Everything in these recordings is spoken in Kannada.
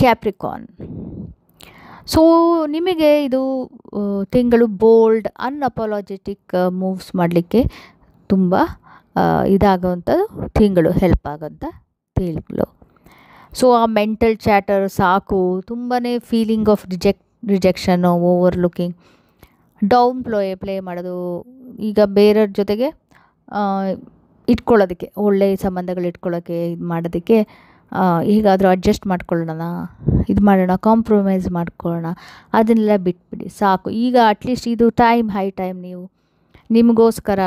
ಕ್ಯಾಪ್ರಿಕಾನ್. ಸೊ ನಿಮಗೆ ಇದು ತಿಂಗಳು ಬೋಲ್ಡ್ ಅನ್ಅಪಾಲಜೆಟಿಕ್ ಮೂವ್ಸ್ ಮಾಡಲಿಕ್ಕೆ ತುಂಬ ಇದಾಗೋವಂಥದ್ದು ತಿಂಗಳು, ಹೆಲ್ಪ್ ಆಗೋಂಥ ತಿಂಗಳು. ಸೊ ಆ ಮೆಂಟಲ್ ಚಾಟರ್ ಸಾಕು, ತುಂಬಾ feeling of rejection, overlooking, downplay ಮಾಡೋದು, ಈಗ ಬೇರೆಯವ್ರ ಜೊತೆಗೆ ಇಟ್ಕೊಳ್ಳೋದಕ್ಕೆ, ಒಳ್ಳೆಯ ಸಂಬಂಧಗಳು ಇಟ್ಕೊಳ್ಳೋಕ್ಕೆ ಇದು ಮಾಡೋದಕ್ಕೆ ಹೇಗಾದರೂ ಅಡ್ಜಸ್ಟ್ ಮಾಡ್ಕೊಳ್ಳೋಣ, ಇದು ಮಾಡೋಣ, ಕಾಂಪ್ರಮೈಸ್ ಮಾಡ್ಕೊಳ್ಳೋಣ, ಅದನ್ನೆಲ್ಲ ಬಿಟ್ಬಿಡಿ ಸಾಕು. ಈಗ ಅಟ್ಲೀಸ್ಟ್ ಇದು ಹೈ ಟೈಮ್ ನೀವು ನಿಮಗೋಸ್ಕರ,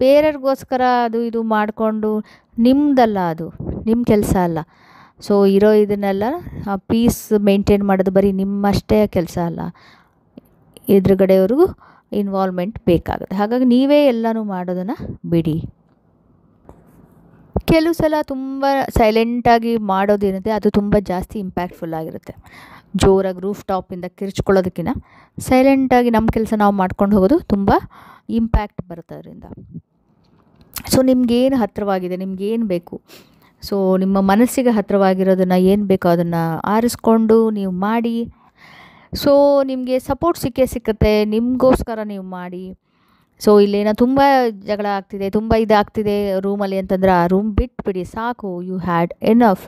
ಬೇರೆಯವ್ರಿಗೋಸ್ಕರ ಅದು ಇದು ಮಾಡಿಕೊಂಡು ನಿಮ್ಮದಲ್ಲ, ಅದು ನಿಮ್ಮ ಕೆಲಸ ಅಲ್ಲ. ಸೊ ಇರೋ ಇದನ್ನೆಲ್ಲ ಪೀಸ್ ಮೇಂಟೈನ್ ಮಾಡೋದು ಬರೀ ನಿಮ್ಮಷ್ಟೇ ಕೆಲಸ ಅಲ್ಲ, ಎದುರುಗಡೆಯವ್ರಿಗೂ ಇನ್ವಾಲ್ವ್ಮೆಂಟ್ ಬೇಕಾಗುತ್ತೆ. ಹಾಗಾಗಿ ನೀವೇ ಎಲ್ಲನೂ ಮಾಡೋದನ್ನು ಬಿಡಿ. ಕೆಲವು ಸಲ ತುಂಬ ಸೈಲೆಂಟಾಗಿ ಮಾಡೋದೇನಿದೆ ಅದು ತುಂಬ ಜಾಸ್ತಿ ಇಂಪ್ಯಾಕ್ಟ್ಫುಲ್ ಆಗಿರುತ್ತೆ. ಜೋರಾಗಿ ರೂಫ್ ಟಾಪಿಂದ ಕಿರ್ಚ್ಕೊಳ್ಳೋದಕ್ಕಿಂತ ಸೈಲೆಂಟಾಗಿ ನಮ್ಮ ಕೆಲಸ ನಾವು ಮಾಡ್ಕೊಂಡು ಹೋಗೋದು ತುಂಬ ಇಂಪ್ಯಾಕ್ಟ್ ಬರುತ್ತೆ ಅದರಿಂದ. ಸೊ ನಿಮಗೇನು ಹತ್ತಿರವಾಗಿದೆ, ನಿಮಗೇನು ಬೇಕು, ಸೊ ನಿಮ್ಮ ಮನಸ್ಸಿಗೆ ಹತ್ತಿರವಾಗಿರೋದನ್ನು ಏನು ಬೇಕೋ ಅದನ್ನು ಆರಿಸ್ಕೊಂಡು ನೀವು ಮಾಡಿ. ಸೊ ನಿಮಗೆ ಸಪೋರ್ಟ್ ಸಿಕ್ಕುತ್ತೆ, ನಿಮಗೋಸ್ಕರ ನೀವು ಮಾಡಿ. ಸೊ ಇಲ್ಲೇನೋ ತುಂಬ ಜಗಳ ಆಗ್ತಿದೆ, ತುಂಬ ಇದಾಗ್ತಿದೆ ರೂಮಲ್ಲಿ ಅಂತಂದರೆ ಆ ರೂಮ್ ಬಿಟ್ಬಿಡಿ ಸಾಕು. You had enough.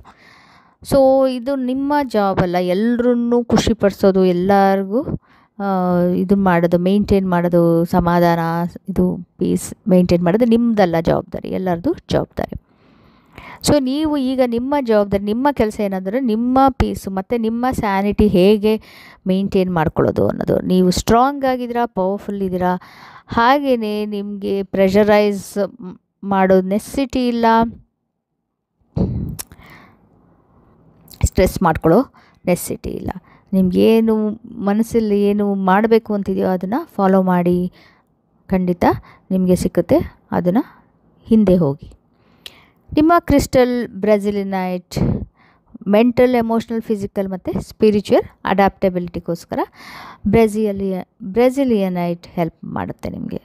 ಸೊ ಇದು ನಿಮ್ಮ ಜಾಬ್ ಅಲ್ಲ, ಎಲ್ಲರನ್ನೂ ಖುಷಿಪಡಿಸೋದು, ಎಲ್ಲರಿಗೂ ಇದು ಮಾಡೋದು, ಮೇಂಟೈನ್ ಮಾಡೋದು, ಸಮಾಧಾನ, ಇದು ಪೀಸ್ ಮೇಂಟೈನ್ ಮಾಡೋದು ನಿಮ್ಮದಲ್ಲ ಜವಾಬ್ದಾರಿ, ಎಲ್ಲರದ್ದು ಜವಾಬ್ದಾರಿ. ಸೊ ನೀವು ಈಗ ನಿಮ್ಮ ಜವಾಬ್ದಾರಿ, ನಿಮ್ಮ ಕೆಲಸ ಏನಂದರೆ ನಿಮ್ಮ ಪೀಸು ಮತ್ತು ನಿಮ್ಮ ಸ್ಯಾನಿಟಿ ಹೇಗೆ ಮೇಂಟೈನ್ ಮಾಡ್ಕೊಳ್ಳೋದು ಅನ್ನೋದು. ನೀವು ಸ್ಟ್ರಾಂಗ್ ಆಗಿದ್ದೀರಾ, ಪವರ್ಫುಲ್ ಇದ್ದೀರಾ, ಹಾಗೆಯೇ ನಿಮಗೆ ಪ್ರೆಷರೈಸ್ ಮಾಡೋದು ನೆಸೆಸಿಟಿ ಇಲ್ಲ, ಸ್ಟ್ರೆಸ್ ಮಾಡ್ಕೊಳ್ಳೋ ನೆಸೆಸಿಟಿ ಇಲ್ಲ. ನಿಮಗೇನು ಮನಸ್ಸಲ್ಲಿ ಏನು ಮಾಡಬೇಕು ಅಂತಿದೆಯೋ ಅದನ್ನು ಫಾಲೋ ಮಾಡಿ, ಖಂಡಿತ ನಿಮಗೆ ಸಿಕ್ಕುತ್ತೆ. ಅದನ್ನು ಹಿಂದೆ ಹೋಗಿ. ನಿಮ್ಮ ಕ್ರಿಸ್ಟಲ್ ಬ್ರೆಜಿಲಿಯನೈಟ್ ಮೆಂಟಲ್, ಎಮೋಷ್ನಲ್, ಫಿಸಿಕಲ್ ಮತ್ತು ಸ್ಪಿರಿಚುವಲ್ ಅಡ್ಯಾಪ್ಟಬಿಲಿಟಿಗೋಸ್ಕರ ಬ್ರೆಜಿಲಿಯನೈಟ್ ಹೆಲ್ಪ್ ಮಾಡುತ್ತೆ ನಿಮಗೆ.